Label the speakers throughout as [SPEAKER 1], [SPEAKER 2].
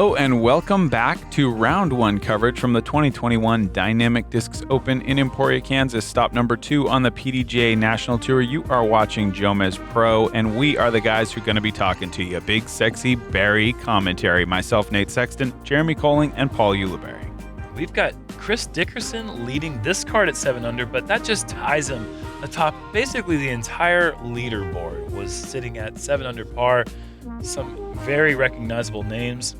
[SPEAKER 1] Hello and welcome back to round one coverage from the 2021 Dynamic Discs Open in Emporia, Kansas. Stop number 2 on the PDGA National Tour. You are watching JomezPro, and we are the guys who are going to be talking to you. BigSexyBarri commentary. Myself, Nate Sexton, Jeremy Koling, and Paul Ulibarri.
[SPEAKER 2] We've got Chris Dickerson leading this card at 7 under, but that just ties him atop basically the entire leaderboard. Was sitting at 7 under par. Some very recognizable names.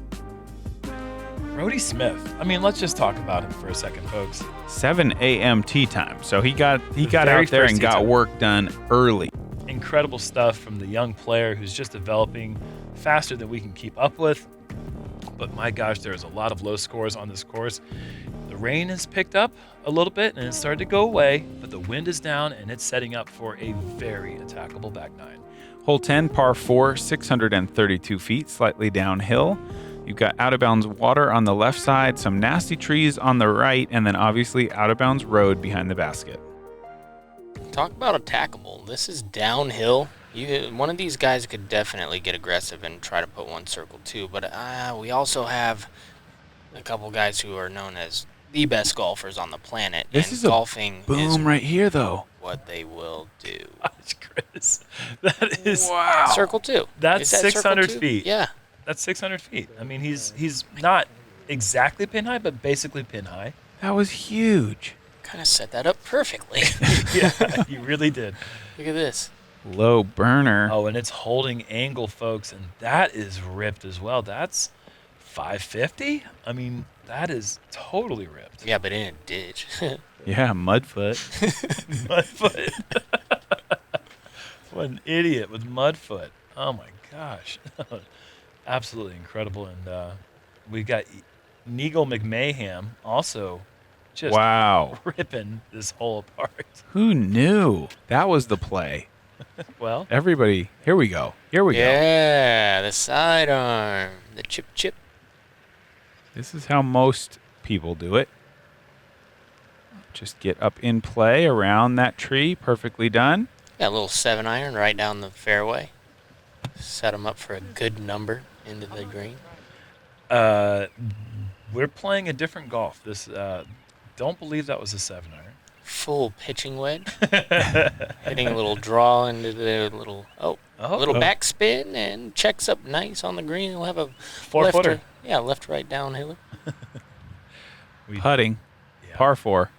[SPEAKER 2] Brody Smith. I mean, let's just talk about him for a second, folks.
[SPEAKER 1] 7 a.m. tee time. So he got out there and got work done early.
[SPEAKER 2] Incredible stuff from the young player who's just developing faster than we can keep up with. But my gosh, there's a lot of low scores on this course. The rain has picked up a little bit and it started to go away, but the wind is down and it's setting up for a very attackable back nine.
[SPEAKER 1] Hole 10, par 4, 632 feet, slightly downhill. You've got out-of-bounds water on the left side, some nasty trees on the right, and then obviously out-of-bounds road behind the basket.
[SPEAKER 3] Talk about attackable. This is downhill. One of these guys could definitely get aggressive and try to put one circle too, but we also have a couple guys who are known as the best golfers on the planet.
[SPEAKER 1] This is
[SPEAKER 3] golfing
[SPEAKER 1] a boom right here, though.
[SPEAKER 3] What they will do.
[SPEAKER 2] Gosh, Chris, that is
[SPEAKER 1] wow.
[SPEAKER 3] Circle 2.
[SPEAKER 2] That's 600 feet.
[SPEAKER 3] Yeah,
[SPEAKER 2] that's 600 feet. I mean, he's not exactly pin high, but basically pin high.
[SPEAKER 1] That was huge.
[SPEAKER 3] Kind of set that up perfectly.
[SPEAKER 2] Yeah, you really did.
[SPEAKER 3] Look at this.
[SPEAKER 1] Low burner.
[SPEAKER 2] Oh, and it's holding angle, folks, and that is ripped as well. That's 550. I mean, that is totally ripped.
[SPEAKER 3] Yeah, but in a ditch.
[SPEAKER 1] Yeah, mudfoot.
[SPEAKER 2] Mudfoot. What an idiot with mudfoot. Oh my gosh. Absolutely incredible. And we got Nigel McMahon also just ripping this hole apart.
[SPEAKER 1] Who knew? That was the play.
[SPEAKER 2] Well,
[SPEAKER 1] everybody, here we go.
[SPEAKER 3] Yeah, the sidearm, the chip.
[SPEAKER 1] This is how most people do it. Just get up in play around that tree. Perfectly done.
[SPEAKER 3] Got a little 7-iron right down the fairway. Set them up for a good number into the green.
[SPEAKER 2] We're playing a different golf. This don't believe that was a 7-iron.
[SPEAKER 3] Full pitching wedge. Hitting a little draw into the little backspin and checks up nice on the green. We'll have a
[SPEAKER 2] 4-footer.
[SPEAKER 3] Yeah, left-right downhill.
[SPEAKER 1] Putting, par 4.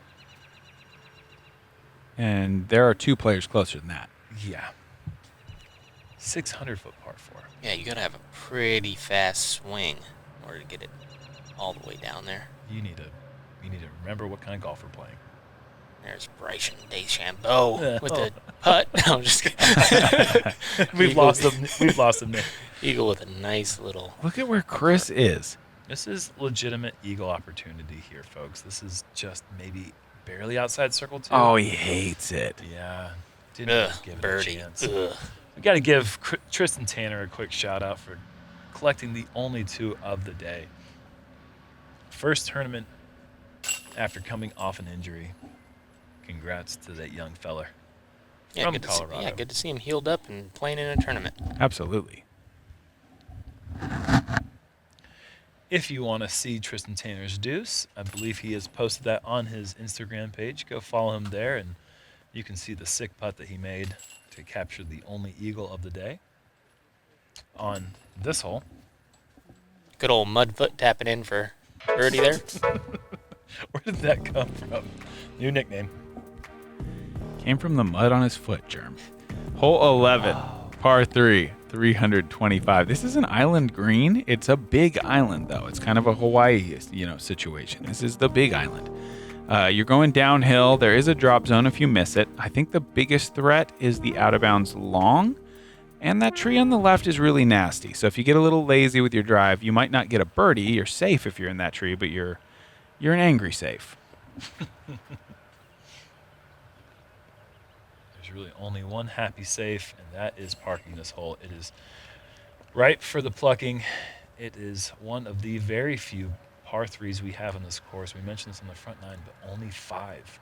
[SPEAKER 1] And there are 2 players closer than that.
[SPEAKER 2] Yeah. 600-foot par 4.
[SPEAKER 3] Yeah, you got to have a pretty fast swing in order to get it all the way down there.
[SPEAKER 2] You need to remember what kind of golf we're playing.
[SPEAKER 3] There's Bryson DeChambeau with the putt. No, I'm just kidding.
[SPEAKER 2] We've lost him there.
[SPEAKER 3] Eagle with a nice little...
[SPEAKER 1] Look at where Chris is.
[SPEAKER 2] This is legitimate eagle opportunity here, folks. This is just maybe barely outside circle 2.
[SPEAKER 1] Oh, he hates it.
[SPEAKER 2] Yeah. Didn't give
[SPEAKER 3] birdie.
[SPEAKER 2] it a chance. We got to give Tristan Tanner a quick shout out for collecting the only 2 of the day. First tournament after coming off an injury. Congrats to that young feller from Colorado.
[SPEAKER 3] Good to see him healed up and playing in a tournament.
[SPEAKER 1] Absolutely.
[SPEAKER 2] If you want to see Tristan Tanner's deuce, I believe he has posted that on his Instagram page. Go follow him there, and you can see the sick putt that he made to capture the only eagle of the day on this hole.
[SPEAKER 3] Good old Mudfoot tapping in for birdie there.
[SPEAKER 2] Where did that come from? New nickname.
[SPEAKER 1] Came from the mud on his foot, Jerm. Hole 11, par 3, 325. This is an island green. It's a big island, though. It's kind of a Hawaii, situation. This is the big island. You're going downhill. There is a drop zone if you miss it. I think the biggest threat is the out-of-bounds long, and that tree on the left is really nasty. So if you get a little lazy with your drive, you might not get a birdie. You're safe if you're in that tree, but you're an angry safe.
[SPEAKER 2] There's really only one happy safe, and that is parking this hole. It is ripe for the plucking. It is one of the very few par 3s we have on this course. We mentioned this on the front nine, but only 5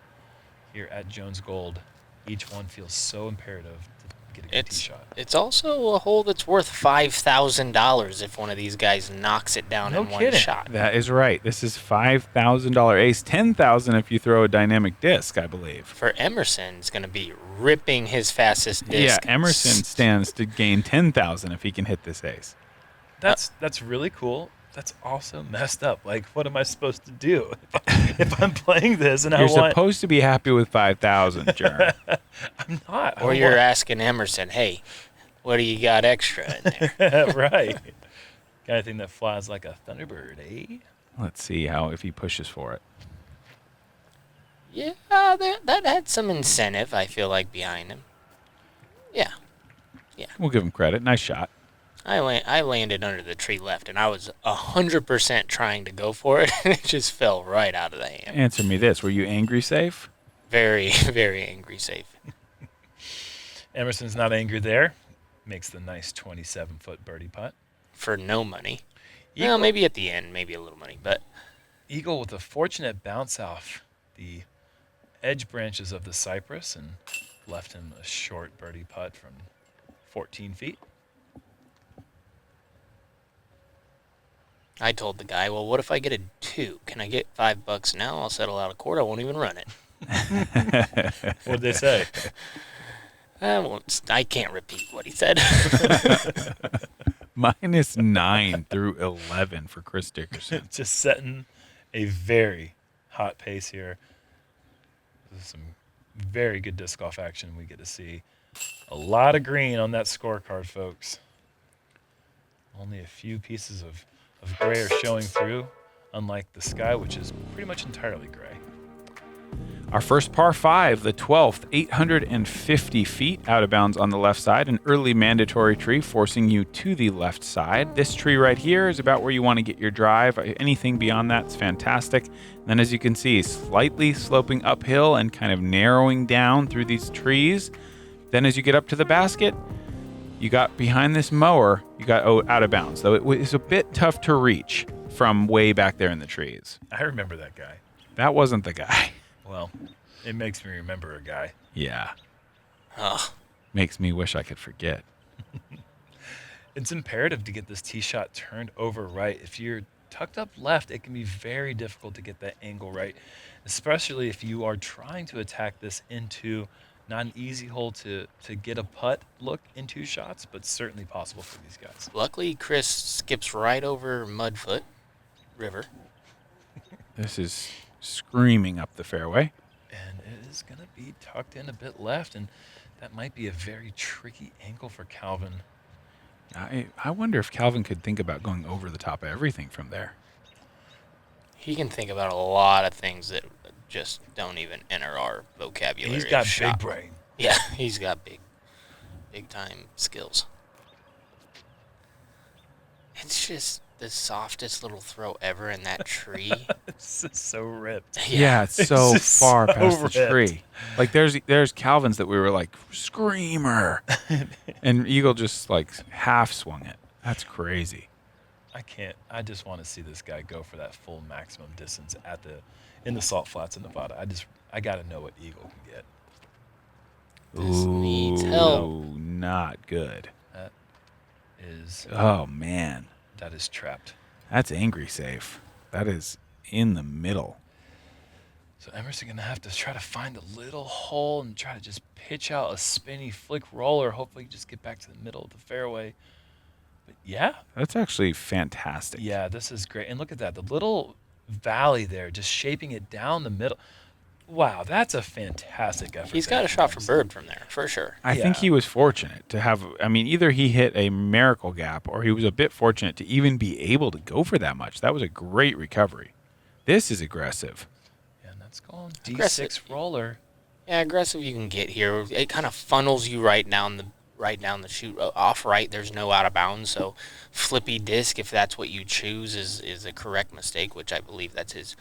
[SPEAKER 2] here at Jones Gold. Each one feels so imperative to get a good tee shot.
[SPEAKER 3] It's also a hole that's worth $5,000 if one of these guys knocks it down
[SPEAKER 2] No
[SPEAKER 3] in one
[SPEAKER 2] kidding.
[SPEAKER 3] shot.
[SPEAKER 1] That is right. This is $5,000 ace. $10,000 if you throw a dynamic disc, I believe.
[SPEAKER 3] For Emerson, it's going to be ripping his fastest disc.
[SPEAKER 1] Yeah, Emerson stands to gain $10,000 if he can hit this ace.
[SPEAKER 2] That's really cool. That's also messed up. Like, what am I supposed to do if I'm playing this and
[SPEAKER 1] You're
[SPEAKER 2] I want?
[SPEAKER 1] supposed to be happy with $5,000, Jerm.
[SPEAKER 2] I'm not.
[SPEAKER 3] Or you're asking Emerson, hey, what do you got extra in there?
[SPEAKER 2] right. Got anything that flies like a thunderbird, eh?
[SPEAKER 1] Let's see if he pushes for it.
[SPEAKER 3] Yeah, that had some incentive, I feel like, behind him. Yeah.
[SPEAKER 1] We'll give him credit. Nice shot.
[SPEAKER 3] I landed under the tree left, and I was 100% trying to go for it, and it just fell right out of the hand.
[SPEAKER 1] Answer me this. Were you angry safe?
[SPEAKER 3] Very, very angry safe.
[SPEAKER 2] Emerson's not angry there. Makes the nice 27-foot birdie putt.
[SPEAKER 3] For no money.
[SPEAKER 2] Eagle,
[SPEAKER 3] Well, maybe at the end, maybe a little money, but
[SPEAKER 2] Eagle with a fortunate bounce off the edge branches of the cypress and left him a short birdie putt from 14 feet.
[SPEAKER 3] I told the guy, well, what if I get a 2? Can I get $5 now? I'll settle out a court. I won't even run it.
[SPEAKER 2] What did they say?
[SPEAKER 3] I can't repeat what he said.
[SPEAKER 1] -9 through 11 for Chris Dickerson.
[SPEAKER 2] Just setting a very hot pace here. This is some very good disc golf action we get to see. A lot of green on that scorecard, folks. Only a few pieces of gray are showing through, unlike the sky, which is pretty much entirely gray.
[SPEAKER 1] Our first par 5, the 12th, 850 feet out of bounds on the left side, an early mandatory tree forcing you to the left side. This tree right here is about where you want to get your drive. Anything beyond that's fantastic. And then as you can see, slightly sloping uphill and kind of narrowing down through these trees. Then as you get up to the basket, you got behind this mower, you got out of bounds. So it was a bit tough to reach from way back there in the trees.
[SPEAKER 2] I remember that guy.
[SPEAKER 1] That wasn't the guy.
[SPEAKER 2] Well, it makes me remember a guy.
[SPEAKER 1] Yeah.
[SPEAKER 3] Ugh.
[SPEAKER 1] Makes me wish I could forget.
[SPEAKER 2] It's imperative to get this tee shot turned over right. If you're tucked up left, it can be very difficult to get that angle right, especially if you are trying to attack this into not an easy hole to get a putt look in 2 shots, but certainly possible for these guys.
[SPEAKER 3] Luckily, Chris skips right over Mudfoot River.
[SPEAKER 1] This is screaming up the fairway.
[SPEAKER 2] And it is going to be tucked in a bit left, and that might be a very tricky angle for Calvin.
[SPEAKER 1] I wonder if Calvin could think about going over the top of everything from there.
[SPEAKER 3] He can think about a lot of things that just don't even enter our vocabulary.
[SPEAKER 2] He's got
[SPEAKER 3] of shot.
[SPEAKER 2] big brain.
[SPEAKER 3] Yeah, he's got big time skills. It's just the softest little throw ever in that tree.
[SPEAKER 2] It's just so ripped.
[SPEAKER 1] Yeah, it's so
[SPEAKER 2] just
[SPEAKER 1] far
[SPEAKER 2] so
[SPEAKER 1] past the
[SPEAKER 2] ripped.
[SPEAKER 1] tree. Like there's Calvin's that we were like, screamer. And Eagle just like half swung it. That's crazy.
[SPEAKER 2] I can't. I just want to see this guy go for that full maximum distance in the salt flats in Nevada. I got to know what Eagle can get.
[SPEAKER 3] This needs help.
[SPEAKER 1] Ooh, not good.
[SPEAKER 2] That is
[SPEAKER 1] Oh man.
[SPEAKER 2] that is trapped.
[SPEAKER 1] That's angry safe. That is in the middle.
[SPEAKER 2] So Emerson gonna have to try to find a little hole and try to just pitch out a spinny flick roller. Hopefully, just get back to the middle of the fairway. But yeah,
[SPEAKER 1] That's actually fantastic.
[SPEAKER 2] yeah, this is great. And look at that, the little valley there, just shaping it down the middle. Wow, that's a fantastic effort.
[SPEAKER 3] He's
[SPEAKER 2] there
[SPEAKER 3] got a shot for
[SPEAKER 2] Emerson.
[SPEAKER 3] bird from there, for sure.
[SPEAKER 1] I think
[SPEAKER 2] Yeah.
[SPEAKER 1] he was fortunate to have, I mean, either he hit a miracle gap or he was a bit fortunate to even be able to go for that much. That was a great recovery. This is aggressive.
[SPEAKER 2] Yeah, and that's going
[SPEAKER 3] Aggressive.
[SPEAKER 2] D6 roller.
[SPEAKER 3] Yeah, aggressive you can get here. It kind of funnels you right down the chute. Off right, there's no out of bounds. So flippy disc, if that's what you choose, is a correct mistake, which I believe that's his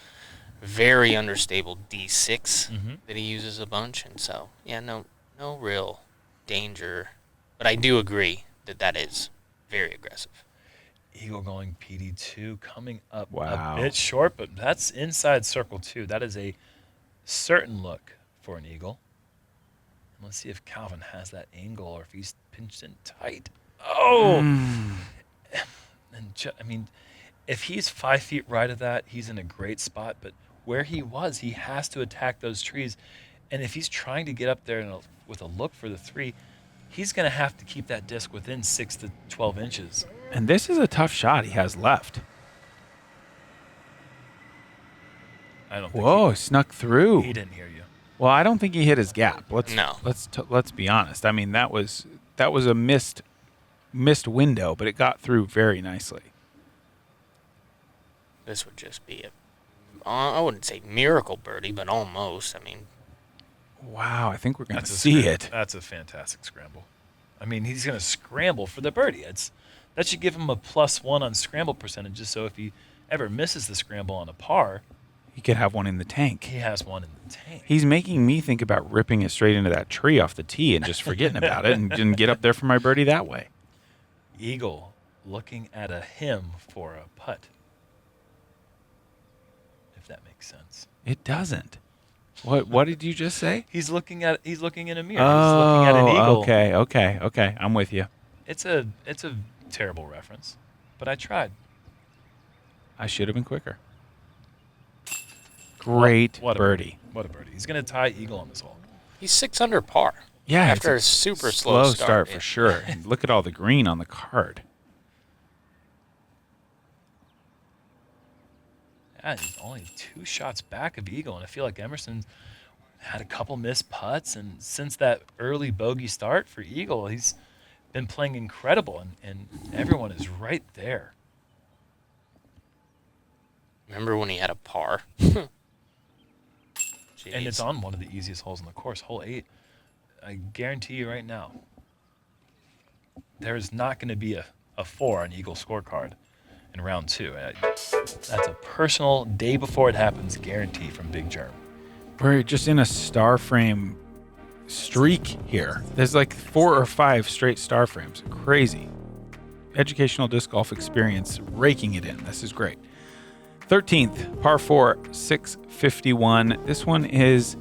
[SPEAKER 3] very understable D6 that he uses a bunch. And so, yeah, no real danger. But I do agree that is very aggressive.
[SPEAKER 2] Eagle going PD2, coming up
[SPEAKER 1] Wow.
[SPEAKER 2] a bit short, but that's inside circle 2. That is a certain look for an eagle. Let's see if Calvin has that angle or if he's pinched in tight. Oh! And I mean, if he's 5 feet right of that, he's in a great spot. But where he was, he has to attack those trees. And if he's trying to get up there with a look for the 3, he's going to have to keep that disc within 6 to 12 inches.
[SPEAKER 1] And this is a tough shot he has left.
[SPEAKER 2] I don't think
[SPEAKER 1] Whoa, snuck through.
[SPEAKER 2] he didn't hear you.
[SPEAKER 1] Well, I don't think he hit his gap.
[SPEAKER 3] No.
[SPEAKER 1] Let's be honest. I mean, that was a missed window, but it got through very nicely.
[SPEAKER 3] This would just be I wouldn't say miracle birdie, but almost. I mean,
[SPEAKER 1] Wow, I think we're going to
[SPEAKER 2] That's a
[SPEAKER 1] see
[SPEAKER 2] scram-
[SPEAKER 1] it.
[SPEAKER 2] That's a fantastic scramble. I mean, he's going to scramble for the birdie. That should give him a +1 on scramble percentages. So if he ever misses the scramble on a par,
[SPEAKER 1] He could have one in the tank.
[SPEAKER 2] he has one in the tank.
[SPEAKER 1] He's making me think about ripping it straight into that tree off the tee and just forgetting about it and get up there for my birdie that way.
[SPEAKER 2] Eagle looking at a him for a putt. If that makes sense.
[SPEAKER 1] It doesn't. What did you just say?
[SPEAKER 2] He's looking in a mirror. He's looking at an eagle.
[SPEAKER 1] Okay. I'm with you.
[SPEAKER 2] It's a terrible reference, but I tried.
[SPEAKER 1] I should have been quicker. Great
[SPEAKER 2] What a
[SPEAKER 1] birdie.
[SPEAKER 2] What a birdie. He's going to tie eagle on this hole.
[SPEAKER 3] he's 6 under par.
[SPEAKER 1] Yeah,
[SPEAKER 3] After
[SPEAKER 1] it's
[SPEAKER 3] a super slow start.
[SPEAKER 1] for sure. And look at all the green on the card.
[SPEAKER 2] Yeah, he's only 2 shots back of eagle, and I feel like Emerson had a couple missed putts, and since that early bogey start for eagle, he's been playing incredible, and everyone is right there.
[SPEAKER 3] Remember when he had a par?
[SPEAKER 2] And
[SPEAKER 3] Jeez.
[SPEAKER 2] it's on one of the easiest holes on the course, hole 8. I guarantee you right now, there is not going to be a 4 on Eagle scorecard in round 2. That's a personal day before it happens guarantee from Big Jerm.
[SPEAKER 1] We're just in a star frame streak here. There's like 4 or 5 straight star frames. Crazy. Educational disc golf experience, raking it in. This is great. 13th, par 4, 651. This one has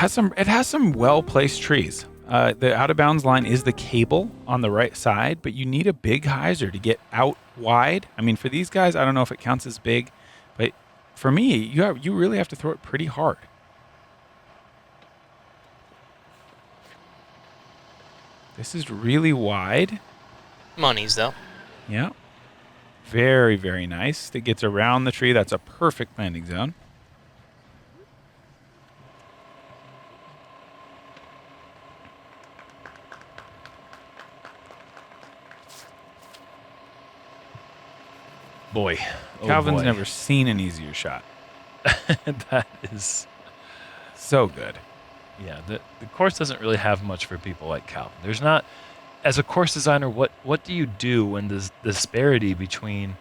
[SPEAKER 1] some well-placed trees. The out-of-bounds line is the cable on the right side, but you need a big hyzer to get out wide. I mean, for these guys, I don't know if it counts as big, but for me, you really have to throw it pretty hard. This is really wide.
[SPEAKER 3] Monies, though.
[SPEAKER 1] Yeah. Very, very nice. It gets around the tree. That's a perfect landing zone.
[SPEAKER 2] Boy. Oh
[SPEAKER 1] Calvin's
[SPEAKER 2] boy.
[SPEAKER 1] never seen an easier shot.
[SPEAKER 2] That is,
[SPEAKER 1] So good.
[SPEAKER 2] yeah, the course doesn't really have much for people like Calvin. There's not, as a course designer, what do you do when the disparity between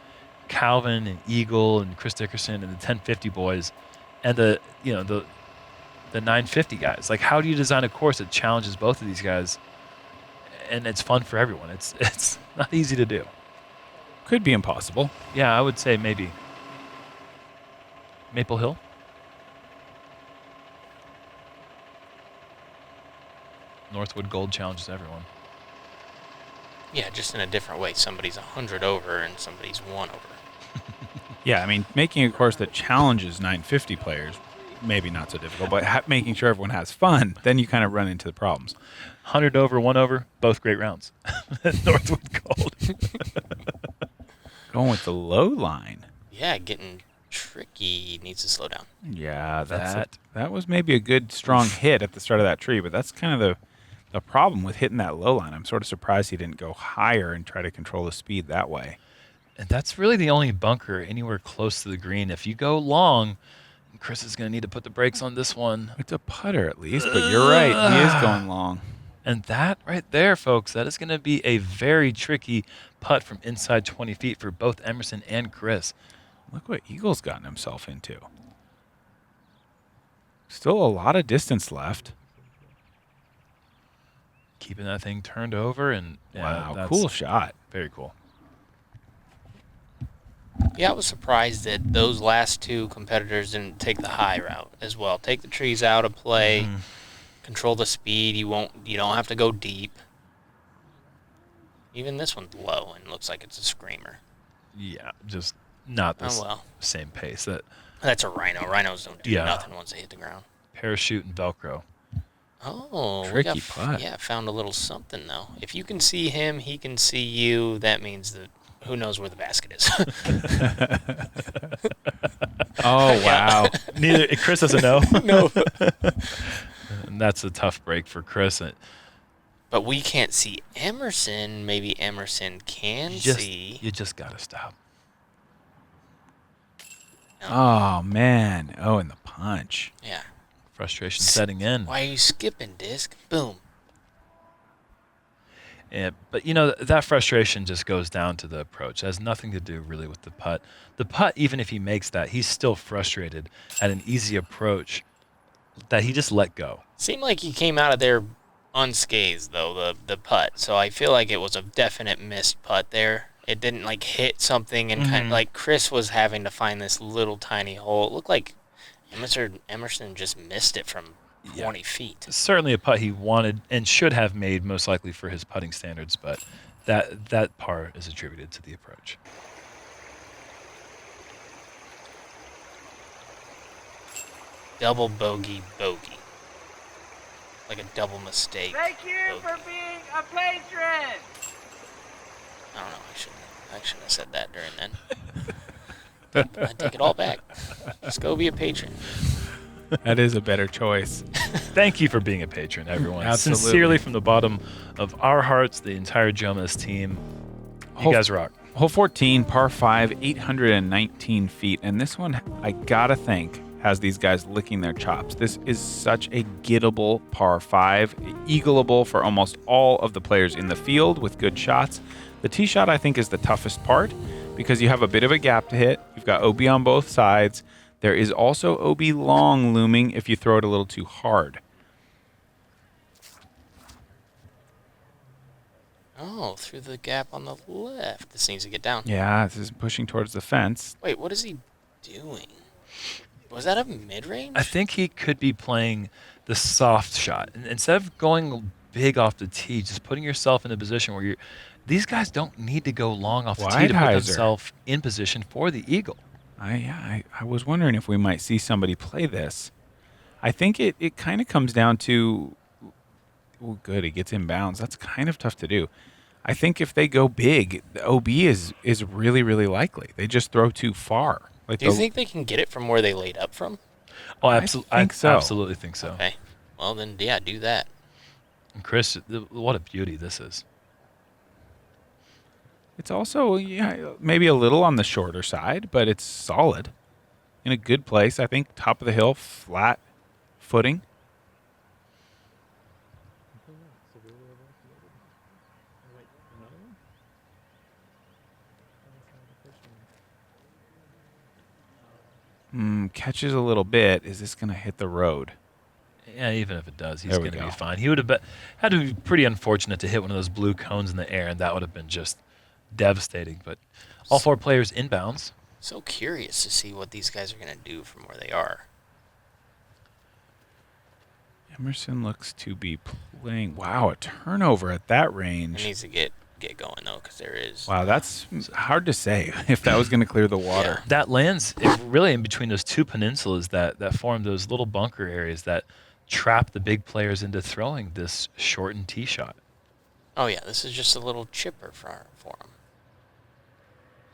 [SPEAKER 2] Calvin and Eagle and Chris Dickerson and the 1050 boys and the 950 guys? Like, how do you design a course that challenges both of these guys and it's fun for everyone? It's not easy to do.
[SPEAKER 1] Could be impossible.
[SPEAKER 2] Yeah, I would say maybe Maple Hill. Northwood Gold challenges everyone.
[SPEAKER 3] Yeah, just in a different way. Somebody's 100 over and somebody's 1 over.
[SPEAKER 1] Yeah, I mean, making a course that challenges 950 players, maybe not so difficult, but making sure everyone has fun, then you kind of run into the problems.
[SPEAKER 2] 100 over, 1 over, both great rounds. Northwood Gold.
[SPEAKER 1] Going with the low line.
[SPEAKER 3] Yeah, getting tricky. Needs to slow down.
[SPEAKER 1] Yeah, that was maybe a good, strong hit at the start of that tree, but that's kind of the problem with hitting that low line. I'm sort of surprised he didn't go higher and try to control the speed that way.
[SPEAKER 2] And that's really the only bunker anywhere close to the green. If you go long, Chris is going to need to put the brakes on this one.
[SPEAKER 1] It's a putter at least, but you're right. He is going long.
[SPEAKER 2] And that right there, folks, that is going to be a very tricky putt from inside 20 feet for both Emerson and Chris.
[SPEAKER 1] Look what Eagle's gotten himself into. Still a lot of distance left.
[SPEAKER 2] Keeping that thing turned over. And
[SPEAKER 1] Wow,
[SPEAKER 2] that's
[SPEAKER 1] cool shot.
[SPEAKER 2] Very cool.
[SPEAKER 3] Yeah, I was surprised that those last 2 competitors didn't take the high route as well. Take the trees out of play, control the speed. You don't have to go deep. Even this one's low and looks like it's a screamer.
[SPEAKER 2] Yeah, just not the
[SPEAKER 3] Oh well.
[SPEAKER 2] same pace.
[SPEAKER 3] That's a rhino. Rhinos don't do nothing once they hit the ground.
[SPEAKER 2] Parachute and Velcro.
[SPEAKER 3] Oh,
[SPEAKER 1] Tricky putt.
[SPEAKER 3] Yeah, found a little something though. If you can see him, he can see you. That means that who knows where the basket is.
[SPEAKER 1] Oh, wow.
[SPEAKER 2] Neither Chris doesn't know.
[SPEAKER 3] No.
[SPEAKER 2] And that's a tough break for Chris.
[SPEAKER 3] But we can't see Emerson. Maybe Emerson can see.
[SPEAKER 2] You just gotta stop.
[SPEAKER 1] Oh, man. Oh, and the punch.
[SPEAKER 3] Yeah.
[SPEAKER 2] Frustration setting in.
[SPEAKER 3] Why are you skipping, Disc? Boom.
[SPEAKER 2] Yeah, but you know that frustration just goes down to the approach. It has nothing to do really with the putt. The putt, even if he makes that, he's still frustrated at an easy approach that he just let go.
[SPEAKER 3] Seemed like he came out of there unscathed, though, the putt. So I feel like it was a definite missed putt there. It didn't, like, hit something and kind of, like, Chris was having to find this little tiny hole. It looked like Emerson just missed it from 20 feet.
[SPEAKER 2] Certainly a putt he wanted and should have made, most likely for his putting standards, but that par is attributed to the approach.
[SPEAKER 3] Double bogey. Like a double mistake.
[SPEAKER 4] Thank you for being a patron.
[SPEAKER 3] I don't know. I shouldn't have said that during then. I take it all back. Just go be a patron.
[SPEAKER 1] That is a better choice.
[SPEAKER 2] Thank you for being a patron, everyone.
[SPEAKER 1] Absolutely.
[SPEAKER 2] Sincerely from the bottom of our hearts, the entire Jomez team. You guys rock.
[SPEAKER 1] Hole 14, par 5, 819 feet. And this one, I gotta think, has these guys licking their chops. This is such a gettable par 5, eagleable for almost all of the players in the field with good shots. The tee shot, I think, is the toughest part because you have a bit of a gap to hit. You've got OB on both sides. There is also OB long looming if you throw it a little too hard.
[SPEAKER 3] Oh, through the gap on the left. This needs to get down.
[SPEAKER 1] Yeah, this is pushing towards the fence.
[SPEAKER 3] Wait, what is he doing? Was that a mid-range?
[SPEAKER 2] I think he could be playing the soft shot. And instead of going big off the tee, just putting yourself in a position where these guys don't need to go long off the tee to put themselves in position for the eagle.
[SPEAKER 1] I was wondering if we might see somebody play this. I think it kind of comes down to, oh, good, it gets inbounds. That's kind of tough to do. I think if they go big, the OB is really, really likely. They just throw too far. Like
[SPEAKER 3] Do you think they can get it from where they laid up from?
[SPEAKER 2] Oh,
[SPEAKER 1] I think so.
[SPEAKER 2] Absolutely think so.
[SPEAKER 3] Okay. Well, then, yeah, do that.
[SPEAKER 2] And Chris, what a beauty this is.
[SPEAKER 1] It's also maybe a little on the shorter side, but it's solid. In a good place, I think. Top of the hill, flat footing. Catches a little bit. Is this going to hit the road?
[SPEAKER 2] Yeah, even if it does, he's
[SPEAKER 1] There we
[SPEAKER 2] going to be
[SPEAKER 1] go.
[SPEAKER 2] fine. He would have had to be pretty unfortunate to hit one of those blue cones in the air, and that would have been just devastating. But all four players inbounds.
[SPEAKER 3] So curious to see what these guys are going to do from where they are.
[SPEAKER 1] Emerson looks to be playing. Wow, a turnover at that
[SPEAKER 3] It
[SPEAKER 1] range.
[SPEAKER 3] needs to get going, though, because there is.
[SPEAKER 1] Wow, that's hard to say if that was going to clear the water.
[SPEAKER 2] That lands really in between those two peninsulas that form those little bunker areas that trap the big players into throwing this shortened tee shot.
[SPEAKER 3] Oh, yeah, this is just a little chipper for him.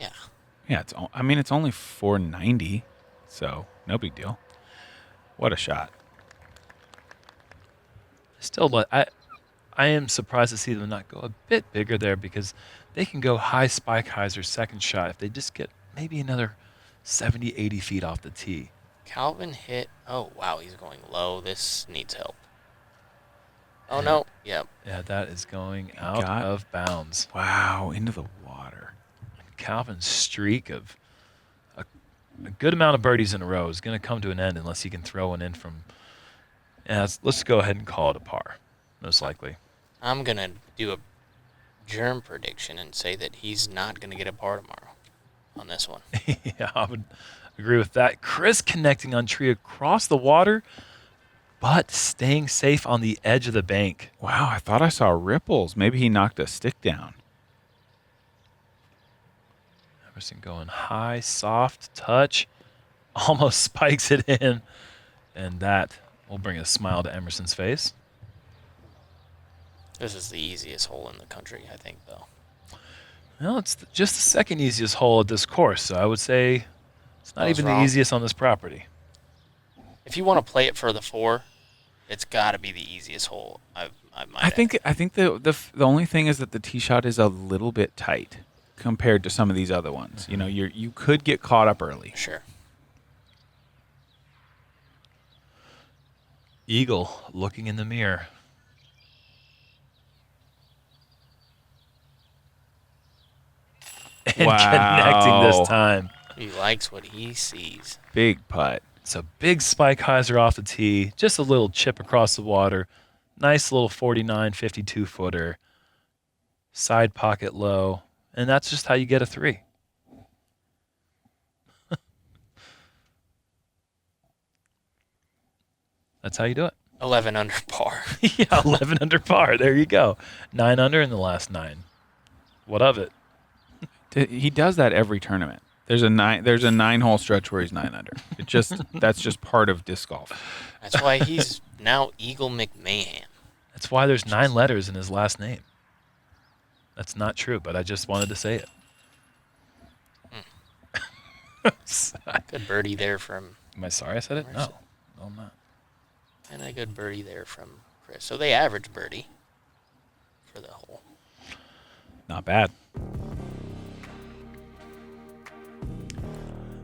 [SPEAKER 3] Yeah.
[SPEAKER 1] Yeah, it's only 490, so no big deal. What a shot.
[SPEAKER 2] Still, I am surprised to see them not go a bit bigger there because they can go high spike highs their second shot if they just get maybe another 70, 80 feet off the tee.
[SPEAKER 3] Calvin hit. Oh, wow, he's going low. This needs help. Oh, no. Yep.
[SPEAKER 2] Yeah, that is going out of bounds.
[SPEAKER 1] Wow, into the water.
[SPEAKER 2] Calvin's streak of a good amount of birdies in a row is going to come to an end unless he can throw one in from. Yeah, let's go ahead and call it a par, most likely.
[SPEAKER 3] I'm going to do a Jerm prediction and say that he's not going to get a par tomorrow on this one.
[SPEAKER 2] Yeah, I would agree with that. Chris connecting on tree across the water, but staying safe on the edge of the bank.
[SPEAKER 1] Wow, I thought I saw ripples. Maybe he knocked a stick down.
[SPEAKER 2] Emerson going high, soft touch, almost spikes it in, and that will bring a smile to Emerson's face.
[SPEAKER 3] This is the easiest hole in the country, I think, though.
[SPEAKER 2] Well, it's just the second easiest hole at this course, so I would say it's not
[SPEAKER 3] I was
[SPEAKER 2] even
[SPEAKER 3] wrong.
[SPEAKER 2] the easiest on this property.
[SPEAKER 3] If you want to play it for the 4, it's got to be the easiest hole. I
[SPEAKER 1] think the only thing is that the tee shot is a little bit tight compared to some of these other ones. You know, you could get caught up early.
[SPEAKER 3] Sure.
[SPEAKER 2] Eagle looking in the mirror. And connecting this time.
[SPEAKER 3] He likes what he sees.
[SPEAKER 1] Big putt.
[SPEAKER 2] So big spike hyzer off the tee, just a little chip across the water. Nice little 49, 52 footer. Side pocket low. And that's just how you get a 3. That's how you do it.
[SPEAKER 3] 11 under par.
[SPEAKER 2] Yeah, 11 under par. There you go. 9 under in the last 9. What of it?
[SPEAKER 1] He does that every tournament. There's a 9-hole stretch where he's 9 under. That's just part of disc golf.
[SPEAKER 3] That's why he's now Eagle McMahon.
[SPEAKER 2] That's why there's 9 letters in his last name. That's not true, but I just wanted to say it.
[SPEAKER 3] Good birdie there from...
[SPEAKER 2] Am I sorry I said it?
[SPEAKER 3] Emerson.
[SPEAKER 2] No, I'm not.
[SPEAKER 3] And a good birdie there from Chris. So they average birdie for the hole.
[SPEAKER 1] Not bad.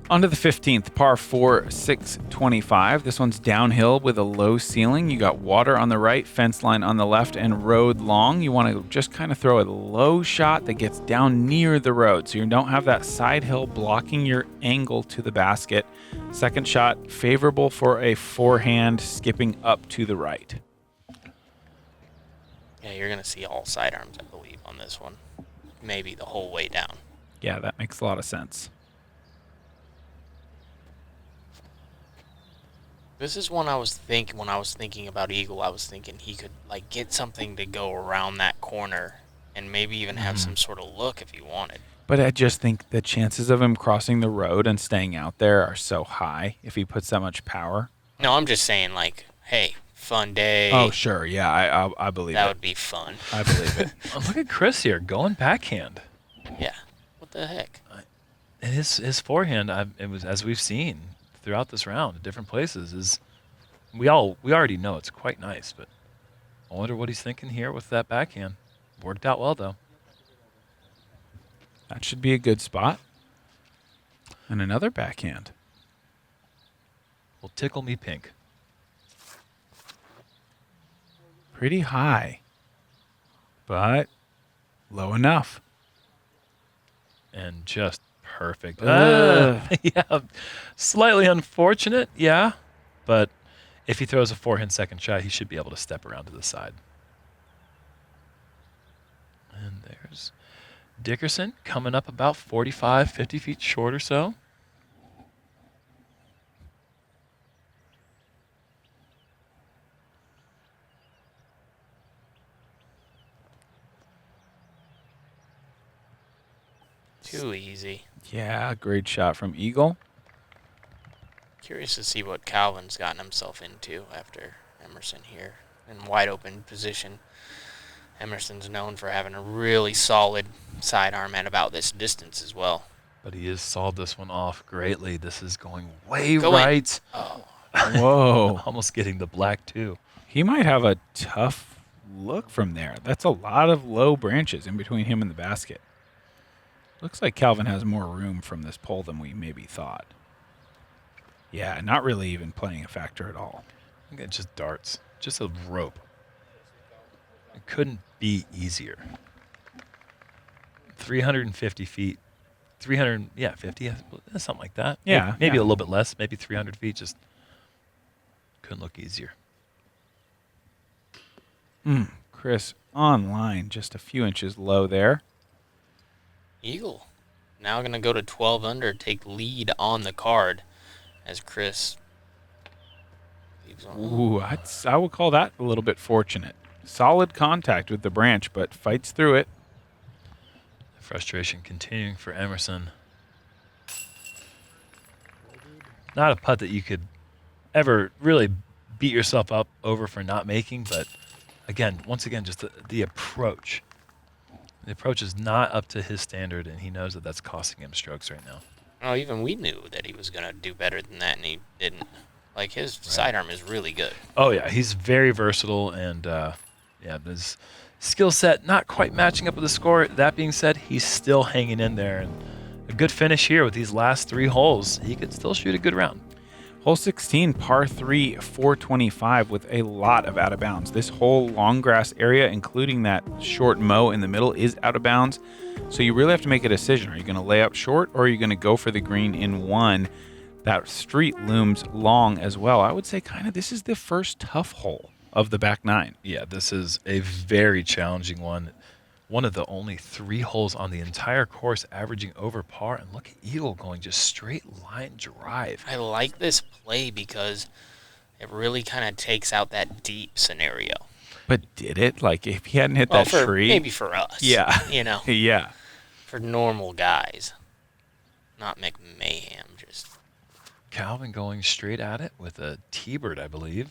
[SPEAKER 1] On to the 15th, par 4, 625. This one's downhill with a low ceiling. You got water on the right, fence line on the left, and road long. You want to just kind of throw a low shot that gets down near the road so you don't have that side hill blocking your angle to the basket. Second shot, favorable for a forehand skipping up to the right.
[SPEAKER 3] Yeah, you're going to see all sidearms, I believe, on this one. Maybe the whole way down.
[SPEAKER 1] Yeah, that makes a lot of sense.
[SPEAKER 3] This is one I was thinking when I was thinking about Eagle. I was thinking he could like get something to go around that corner and maybe even have some sort of look if he wanted.
[SPEAKER 1] But I just think the chances of him crossing the road and staying out there are so high if he puts that much power.
[SPEAKER 3] No, I'm just saying like, hey, fun day.
[SPEAKER 1] Oh, sure. Yeah, I believe
[SPEAKER 3] that
[SPEAKER 1] it.
[SPEAKER 3] would be fun.
[SPEAKER 1] I believe it.
[SPEAKER 2] Oh, look at Chris here going backhand.
[SPEAKER 3] Yeah. What the heck?
[SPEAKER 2] And his forehand, it was, as we've seen throughout this round at different places, is we already know it's quite nice, but I wonder what he's thinking here with that backhand. Worked out well though.
[SPEAKER 1] That should be a good spot. And another backhand.
[SPEAKER 2] Will tickle me pink.
[SPEAKER 1] Pretty high, but low enough.
[SPEAKER 2] And just perfect.
[SPEAKER 1] Ugh.
[SPEAKER 2] Yeah, slightly unfortunate, yeah. But if he throws a forehand second shot, he should be able to step around to the side. And there's Dickerson coming up about 45, 50 feet short or so.
[SPEAKER 3] Too easy.
[SPEAKER 1] Yeah, great shot from Eagle.
[SPEAKER 3] Curious to see what Calvin's gotten himself into after Emerson here in wide open position. Emerson's known for having a really solid sidearm at about this distance as well.
[SPEAKER 2] But he has sawed this one off greatly. This is going way
[SPEAKER 3] Go in.
[SPEAKER 2] right.
[SPEAKER 3] Oh,
[SPEAKER 1] Whoa.
[SPEAKER 2] Almost getting the black too.
[SPEAKER 1] He might have a tough look from there. That's a lot of low branches in between him and the basket. Looks like Calvin has more room from this pole than we maybe thought. Yeah, not really even playing a factor at all.
[SPEAKER 2] I think it's just darts. Just a rope. It couldn't be easier. 350 feet. 300, yeah, 50, something like that.
[SPEAKER 1] Yeah,
[SPEAKER 2] Maybe
[SPEAKER 1] yeah.
[SPEAKER 2] a little bit less, maybe 300 feet. Just couldn't look easier.
[SPEAKER 1] Chris online, just a few inches low there.
[SPEAKER 3] Eagle. Now going to go to 12 under, take lead on the card as Chris
[SPEAKER 1] Ooh, I would call that a little bit fortunate. Solid contact with the branch, but fights through it.
[SPEAKER 2] Frustration continuing for Emerson. Not a putt that you could ever really beat yourself up over for not making, but once again, just the approach. The approach is not up to his standard, and he knows that that's costing him strokes right now.
[SPEAKER 3] Oh, even we knew that he was going to do better than that, and he didn't. Like, his sidearm is really good.
[SPEAKER 2] Oh, yeah, he's very versatile, and his skill set not quite matching up with the score. That being said, he's still hanging in there, and a good finish here with these last 3 holes. He could still shoot a good round.
[SPEAKER 1] Hole 16, par 3, 425 with a lot of out of bounds. This whole long grass area, including that short mow in the middle, is out of bounds. So you really have to make a decision. Are you going to lay up short, or are you going to go for the green in one? That street looms long as well. I would say this is the first tough hole of the back 9.
[SPEAKER 2] Yeah, this is a very challenging one. One of the only 3 holes on the entire course averaging over par. And look at Eagle going just straight line drive.
[SPEAKER 3] I like this play because it really kind of takes out that deep scenario.
[SPEAKER 1] But did it? Like, if he hadn't hit that tree?
[SPEAKER 3] Maybe for us.
[SPEAKER 1] Yeah.
[SPEAKER 3] Yeah.
[SPEAKER 1] Yeah.
[SPEAKER 3] For normal guys. Not McMahon, just...
[SPEAKER 2] Calvin going straight at it with a T-bird, I believe.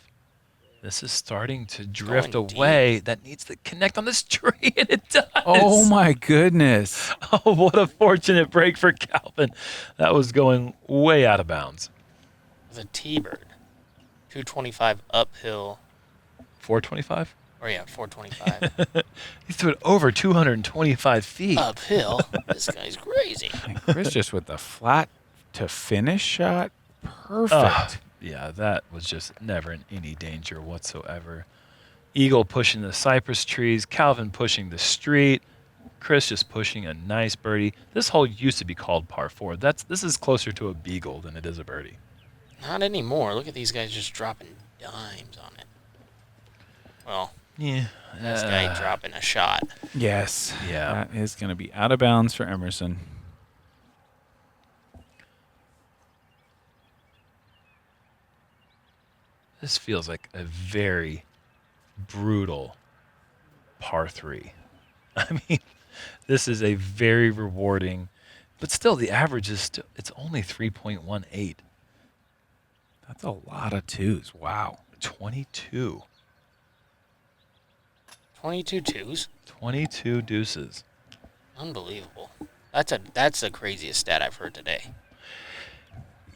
[SPEAKER 2] This is starting to drift away. Deep. That needs to connect on this tree, and it does.
[SPEAKER 1] Oh, my goodness.
[SPEAKER 2] Oh, what a fortunate break for Calvin. That was going way out of bounds.
[SPEAKER 3] It was a T-bird. 225 uphill.
[SPEAKER 2] 425?
[SPEAKER 3] Or, yeah, 425.
[SPEAKER 2] He threw it over 225 feet.
[SPEAKER 3] Uphill? This guy's crazy.
[SPEAKER 1] And Chris just with the flat to finish shot. Perfect.
[SPEAKER 2] Yeah, that was just never in any danger whatsoever. Eagle pushing the cypress trees, Calvin pushing the street, Chris just pushing a nice birdie. This hole used to be called par 4. This is closer to a beagle than it is a birdie.
[SPEAKER 3] Not anymore. Look at these guys just dropping dimes on it. Well,
[SPEAKER 2] yeah,
[SPEAKER 3] this guy dropping a shot.
[SPEAKER 1] Yes.
[SPEAKER 2] Yeah.
[SPEAKER 1] That is going to be out of bounds for Emerson.
[SPEAKER 2] This feels like a very brutal par 3. I mean, this is a very rewarding, but still the average is it's only 3.18.
[SPEAKER 1] That's a lot of twos. Wow.
[SPEAKER 2] 22.
[SPEAKER 3] 22 twos?
[SPEAKER 2] 22 deuces.
[SPEAKER 3] Unbelievable. That's the craziest stat I've heard today.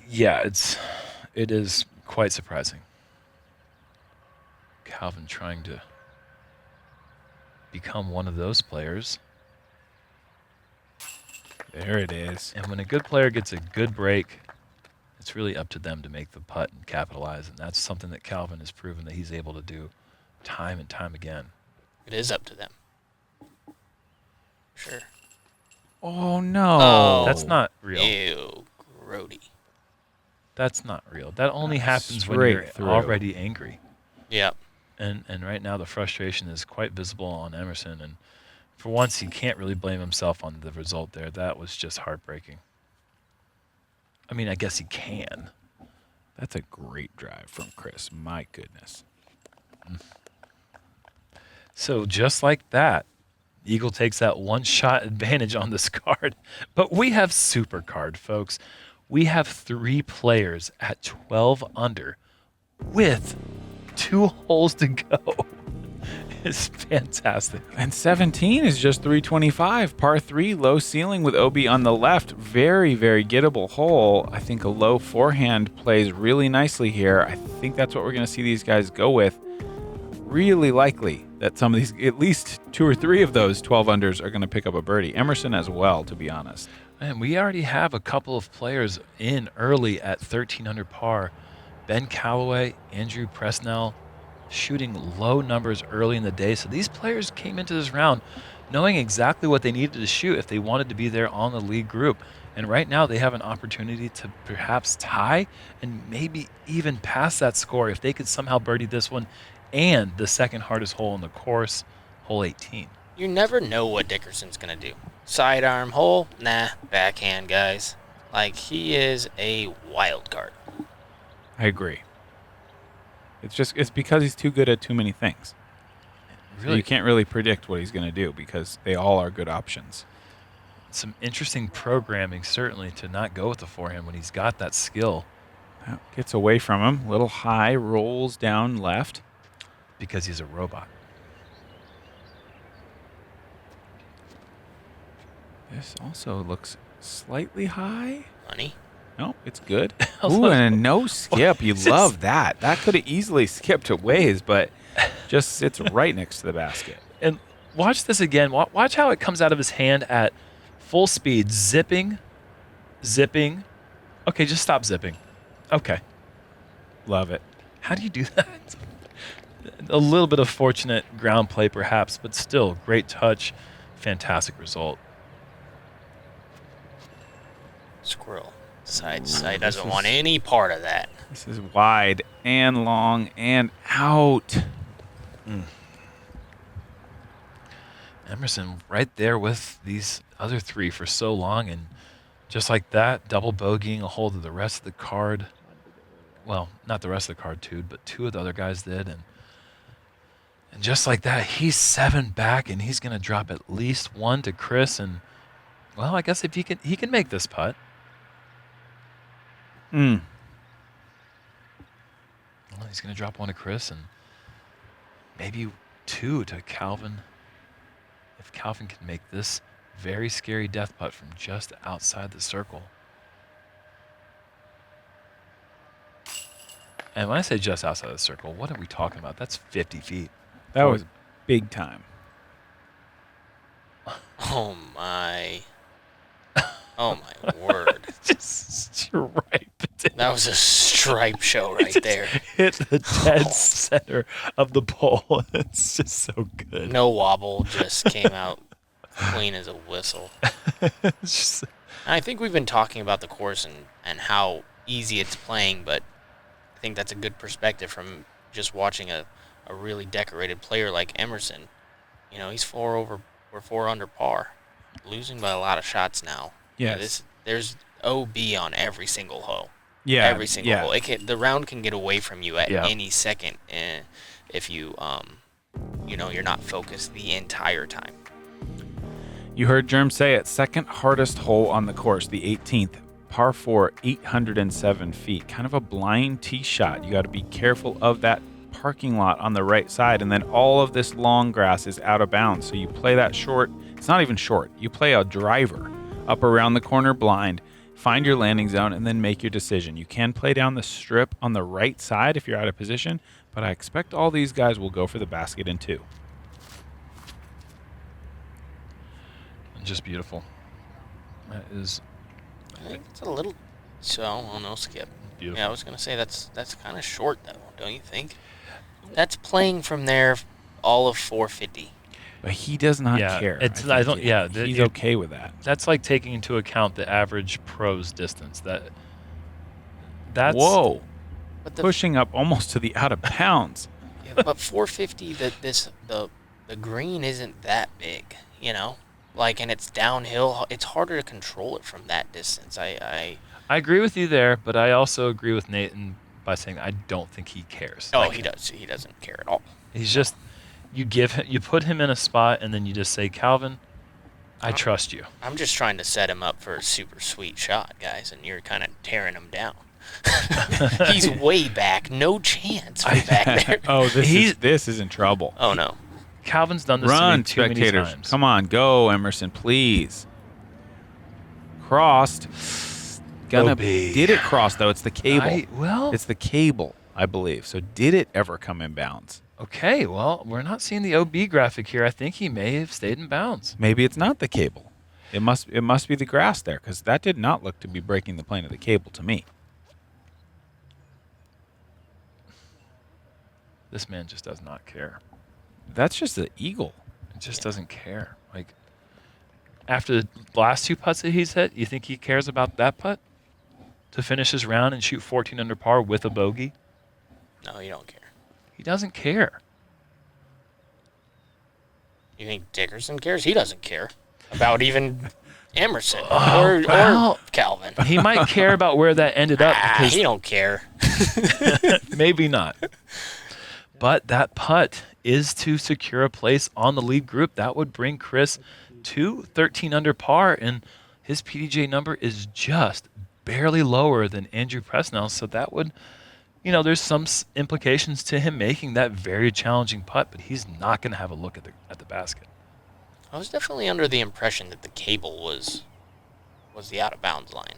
[SPEAKER 2] Yeah, it is quite surprising. Calvin trying to become one of those players.
[SPEAKER 1] There it is.
[SPEAKER 2] And when a good player gets a good break, it's really up to them to make the putt and capitalize. And that's something that Calvin has proven that he's able to do time and time again.
[SPEAKER 3] It is up to them. Sure.
[SPEAKER 1] Oh, no.
[SPEAKER 3] Oh.
[SPEAKER 2] That's not real.
[SPEAKER 3] Ew, grody.
[SPEAKER 2] That's not real. That only happens when
[SPEAKER 1] straight
[SPEAKER 2] you're
[SPEAKER 1] through.
[SPEAKER 2] already angry.
[SPEAKER 3] Yep.
[SPEAKER 2] And right now the frustration is quite visible on Emerson. And for once, he can't really blame himself on the result there. That was just heartbreaking. I mean, I guess he can.
[SPEAKER 1] That's a great drive from Chris. My goodness.
[SPEAKER 2] So just like that, Eagle takes that one-shot advantage on this card. But we have super card, folks. We have 3 players at 12 under with 2 holes to go. It's fantastic.
[SPEAKER 1] And 17 is just 325. Par 3, low ceiling with OB on the left. Very, very gettable hole. I think a low forehand plays really nicely here. I think that's what we're going to see these guys go with. Really likely that some of these, at least 2 or 3 of those 12 unders are going to pick up a birdie. Emerson as well, to be honest.
[SPEAKER 2] And we already have a couple of players in early at 13 under par. Ben Callaway, Andrew Presnell, shooting low numbers early in the day. So these players came into this round knowing exactly what they needed to shoot if they wanted to be there on the lead group. And right now they have an opportunity to perhaps tie and maybe even pass that score if they could somehow birdie this one and the second hardest hole in the course, hole 18.
[SPEAKER 3] You never know what Dickerson's going to do. Sidearm hole? Nah, backhand, guys. Like, he is a wild card.
[SPEAKER 1] I agree. It's because he's too good at too many things. So
[SPEAKER 2] Really,
[SPEAKER 1] you can't really predict what he's going to do because they all are good options.
[SPEAKER 2] some interesting programming, certainly, to not go with the forehand when he's got that skill.
[SPEAKER 1] Now, gets away from him. Little high, rolls down left.
[SPEAKER 2] Because he's a robot.
[SPEAKER 1] This also looks slightly high.
[SPEAKER 3] Money.
[SPEAKER 1] No, it's good. Ooh, and a no skip. You love that. That could have easily skipped a ways, but just sits right next to the basket.
[SPEAKER 2] And watch this again. Watch how it comes out of his hand at full speed. Zipping. Okay, just stop zipping. Okay.
[SPEAKER 1] Love it.
[SPEAKER 2] How do you do that? A little bit of fortunate ground play, perhaps, but still, great touch. Fantastic result.
[SPEAKER 3] Squirrel. Side to side. Doesn't want any part of that.
[SPEAKER 1] This is wide and long and out.
[SPEAKER 2] Emerson right there with these other three for so long, and just like that, double bogeying a hold of the rest of the card. Well, not the rest of the card, too, but two of the other guys did, and just like that, he's 7 back, and he's going to drop at least 1 to Chris, and well, I guess if he can make this putt. Well, he's going to drop 1 to Chris, and maybe 2 to Calvin. If Calvin can make this very scary death putt from just outside the circle. And when I say just outside the circle, what are we talking about? That's 50 feet.
[SPEAKER 1] That was big time.
[SPEAKER 3] Oh my. Oh my word.
[SPEAKER 2] Just stripe it.
[SPEAKER 3] That was a stripe show right there.
[SPEAKER 2] Hit the dead center of the pole. It's just so good.
[SPEAKER 3] No wobble, just came out clean as a whistle.
[SPEAKER 2] It's just,
[SPEAKER 3] I think we've been talking about the course and how easy it's playing, but I think that's a good perspective from just watching a really decorated player like Emerson. You know, he's 4 under par, losing by a lot of shots now.
[SPEAKER 1] Yes.
[SPEAKER 3] There's OB on every single hole.
[SPEAKER 1] Yeah.
[SPEAKER 3] Every single hole. The round can get away from you at
[SPEAKER 2] Yeah.
[SPEAKER 3] any second if you you're not focused the entire time.
[SPEAKER 1] You heard Jerm say it. Second hardest hole on the course, the 18th. Par 4, 807 feet. Kind of a blind tee shot. You got to be careful of that parking lot on the right side. And then all of this long grass is out of bounds. So you play that short. It's not even short. You play a driver up around the corner blind, find your landing zone, and then make your decision. You can play down the strip on the right side if you're out of position, but I expect all these guys will go for the basket in 2.
[SPEAKER 2] just beautiful. That is
[SPEAKER 3] I think it's a little. So, oh no, skip.
[SPEAKER 2] beautiful.
[SPEAKER 3] Yeah, I was gonna say that's kind of short though, don't you think? That's playing from there all of 450.
[SPEAKER 1] But he does not care.
[SPEAKER 2] It's
[SPEAKER 1] I
[SPEAKER 2] I
[SPEAKER 1] think
[SPEAKER 2] don't. Yeah,
[SPEAKER 1] he's okay with that.
[SPEAKER 2] That's like taking into account the average pro's distance. That's
[SPEAKER 1] Whoa,
[SPEAKER 3] But the
[SPEAKER 1] pushing up almost to the out of bounds.
[SPEAKER 3] yeah, but 450, the green isn't that big, you know. Like, and it's downhill. It's harder to control it from that distance. I
[SPEAKER 2] I agree with you there, but I also agree with Nathan by saying I don't think he cares.
[SPEAKER 3] oh,
[SPEAKER 2] Like,
[SPEAKER 3] he does. He doesn't care at all.
[SPEAKER 2] He's just you put him in a spot and then you just say, Calvin, I trust you.
[SPEAKER 3] I'm just trying to set him up for a super sweet shot, guys, and you're kind of tearing him down. He's way back. No chance way back there.
[SPEAKER 1] Oh, this is in trouble.
[SPEAKER 3] Oh, no.
[SPEAKER 2] Calvin's done this to
[SPEAKER 1] Run,
[SPEAKER 2] me too many
[SPEAKER 1] spectators.
[SPEAKER 2] times.
[SPEAKER 1] Come on, go, Emerson, please. Crossed.
[SPEAKER 2] OB.
[SPEAKER 1] Did it cross, though? It's the cable.
[SPEAKER 2] Well,
[SPEAKER 1] It's the cable, I believe. So did it ever come in bounds?
[SPEAKER 2] okay. Well, we're not seeing the OB graphic here. I think he may have stayed in bounds.
[SPEAKER 1] Maybe it's not the cable. It must be the grass there, because that did not look to be breaking the plane of the cable to me.
[SPEAKER 2] This man just does not care.
[SPEAKER 1] That's just the eagle.
[SPEAKER 2] He just doesn't care. Like, after the last 2 putts that he's hit, you think he cares about that putt? To finish his round and shoot 14 under par with a bogey?
[SPEAKER 3] No, you don't care.
[SPEAKER 2] He doesn't care.
[SPEAKER 3] You think Dickerson cares? He doesn't care about even Emerson
[SPEAKER 2] Oh,
[SPEAKER 3] or
[SPEAKER 2] well.
[SPEAKER 3] Calvin.
[SPEAKER 2] He might care about where that ended up because
[SPEAKER 3] He don't care.
[SPEAKER 2] Maybe not. But that putt is to secure a place on the lead group. That would bring Chris to 13 under par, and his PDJ number is just barely lower than Andrew Presnell. So that would, there's some implications to him making that very challenging putt, but he's not going to have a look at the basket.
[SPEAKER 3] I was definitely under the impression that the cable was the out of bounds line.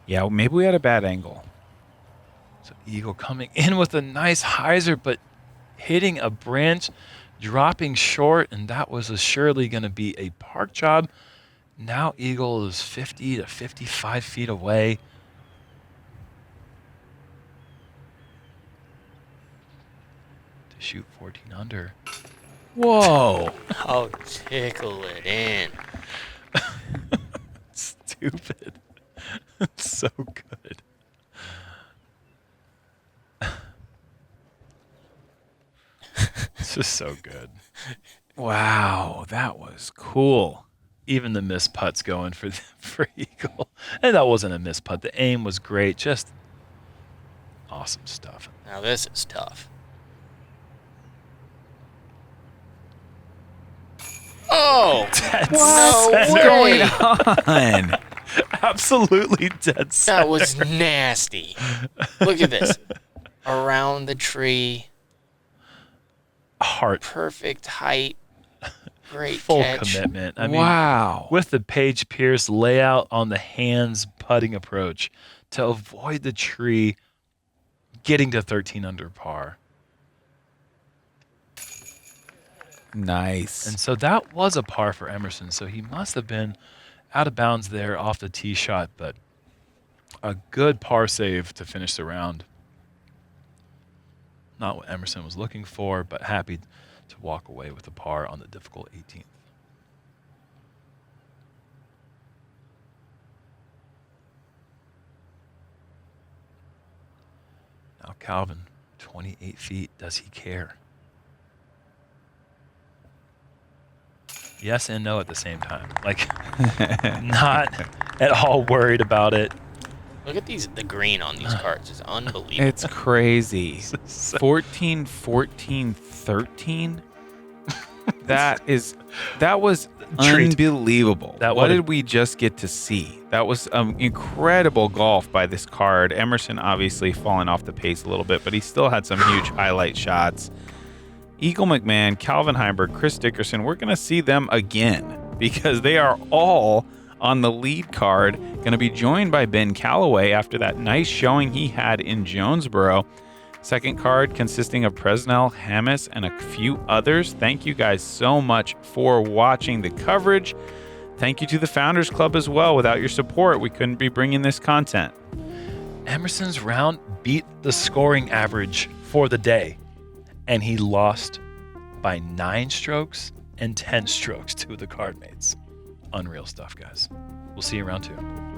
[SPEAKER 1] Yeah, maybe we had a bad angle.
[SPEAKER 2] So Eagle coming in with a nice hyzer, but hitting a branch, dropping short, and that was assuredly going to be a park job. Now Eagle is 50 to 55 feet away. To shoot 14 under.
[SPEAKER 1] Whoa.
[SPEAKER 3] Oh, tickle it in.
[SPEAKER 2] Stupid. So good. It's just so good.
[SPEAKER 1] Wow, that was cool.
[SPEAKER 2] Even the missed putts going for Eagle. And that wasn't a missed putt. The aim was great. Just awesome stuff.
[SPEAKER 3] Now this is tough. Oh!
[SPEAKER 1] What's going on?
[SPEAKER 2] Absolutely dead center.
[SPEAKER 3] That was nasty. Look at this. Around the tree.
[SPEAKER 2] Heart.
[SPEAKER 3] Perfect height. Great
[SPEAKER 2] Full
[SPEAKER 3] catch.
[SPEAKER 2] commitment. I mean,
[SPEAKER 1] Wow.
[SPEAKER 2] with the Paige Pierce layout on the hands putting approach to avoid the tree, getting to 13 under par.
[SPEAKER 1] Nice.
[SPEAKER 2] And so that was a par for Emerson. So he must have been out of bounds there off the tee shot, but a good par save to finish the round. Not what Emerson was looking for, but happy to walk away with a par on the difficult 18th. Now Calvin, 28 feet. Does he care? Yes and no at the same time. Like, not at all worried about it.
[SPEAKER 3] Look at the green on these cards is unbelievable.
[SPEAKER 1] It's crazy. 14, 14, 13. That was
[SPEAKER 2] Treat.
[SPEAKER 1] unbelievable.
[SPEAKER 2] That
[SPEAKER 1] what
[SPEAKER 2] was-
[SPEAKER 1] did we just get to see? That was incredible golf by this card. Emerson obviously falling off the pace a little bit, but he still had some huge highlight shots. Eagle McMahon, Calvin Heimburg, Chris Dickerson, we're going to see them again because they are all on the lead card. Going to be joined by Ben Calloway after that nice showing he had in Jonesboro. Second card consisting of Presnell, Hamas, and a few others. Thank you guys so much for watching the coverage. Thank you to the Founders Club as well. Without your support, we couldn't be bringing this content.
[SPEAKER 2] Emerson's round beat the scoring average for the day, and he lost by 9 strokes and 10 strokes to the card mates. Unreal stuff, guys. We'll see you around 2.